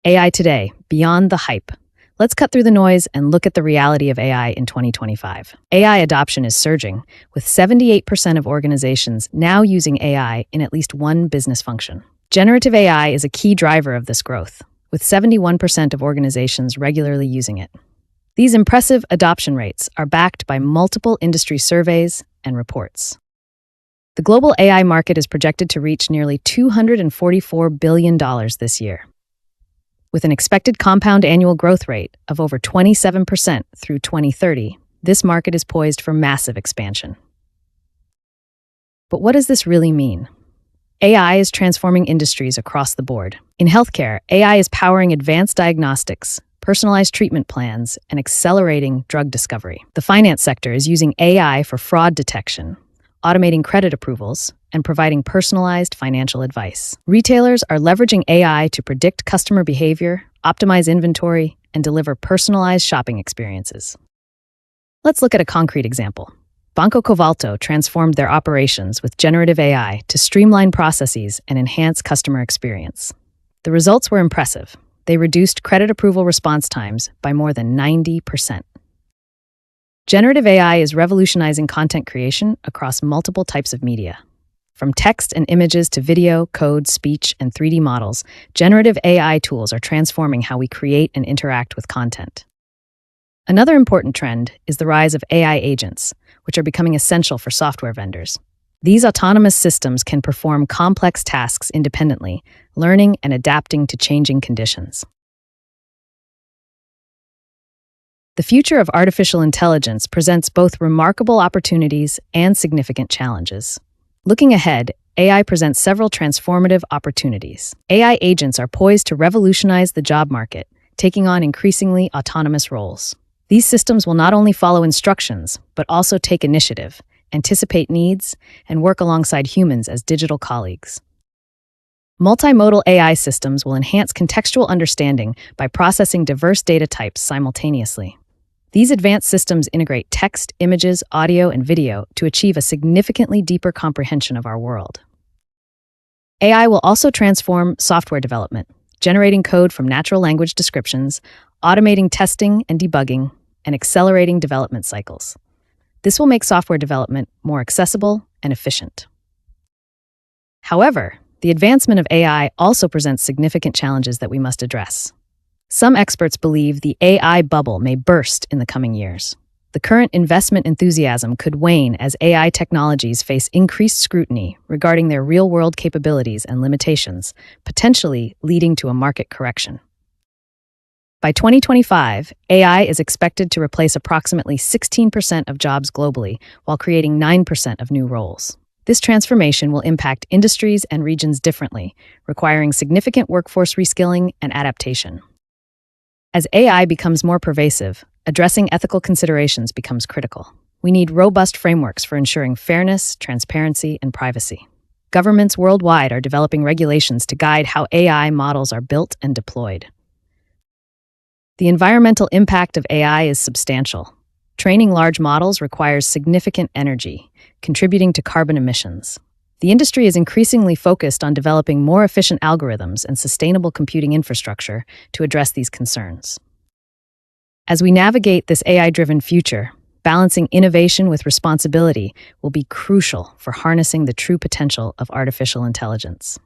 AI Today, Beyond the Hype. Let's cut through the noise and look at the reality of AI in 2025. AI adoption is surging, with 78% of organizations now using AI in at least one business function. Generative AI is a key driver of this growth, with 71% of organizations regularly using it. These impressive adoption rates are backed by multiple industry surveys and reports. The global AI market is projected to reach nearly $244 billion this year, with an expected compound annual growth rate of over 27% through 2030. This market is poised for massive expansion. But what does this really mean? AI is transforming industries across the board. In healthcare, AI is powering advanced diagnostics, personalized treatment plans, and accelerating drug discovery. The finance sector is using AI for fraud detection, automating credit approvals, and providing personalized financial advice. Retailers are leveraging AI to predict customer behavior, optimize inventory, and deliver personalized shopping experiences. Let's look at a concrete example. Banco Covalto transformed their operations with generative AI to streamline processes and enhance customer experience. The results were impressive. They reduced credit approval response times by more than 90%. Generative AI is revolutionizing content creation across multiple types of media. From text and images to video, code, speech, and 3D models, generative AI tools are transforming how we create and interact with content. Another important trend is the rise of AI agents, which are becoming essential for software vendors. These autonomous systems can perform complex tasks independently, learning and adapting to changing conditions. The future of artificial intelligence presents both remarkable opportunities and significant challenges. Looking ahead, AI presents several transformative opportunities. AI agents are poised to revolutionize the job market, taking on increasingly autonomous roles. These systems will not only follow instructions, but also take initiative, anticipate needs, and work alongside humans as digital colleagues. Multimodal AI systems will enhance contextual understanding by processing diverse data types simultaneously. These advanced systems integrate text, images, audio, and video to achieve a significantly deeper comprehension of our world. AI will also transform software development, generating code from natural language descriptions, automating testing and debugging, and accelerating development cycles. This will make software development more accessible and efficient. However, the advancement of AI also presents significant challenges that we must address. Some experts believe the AI bubble may burst in the coming years. The current investment enthusiasm could wane as AI technologies face increased scrutiny regarding their real-world capabilities and limitations, potentially leading to a market correction. By 2025, AI is expected to replace approximately 16% of jobs globally, while creating 9% of new roles. This transformation will impact industries and regions differently, requiring significant workforce reskilling and adaptation. As AI becomes more pervasive, addressing ethical considerations becomes critical. We need robust frameworks for ensuring fairness, transparency, and privacy. Governments worldwide are developing regulations to guide how AI models are built and deployed. The environmental impact of AI is substantial. Training large models requires significant energy, contributing to carbon emissions. The industry is increasingly focused on developing more efficient algorithms and sustainable computing infrastructure to address these concerns. As we navigate this AI-driven future, balancing innovation with responsibility will be crucial for harnessing the true potential of artificial intelligence.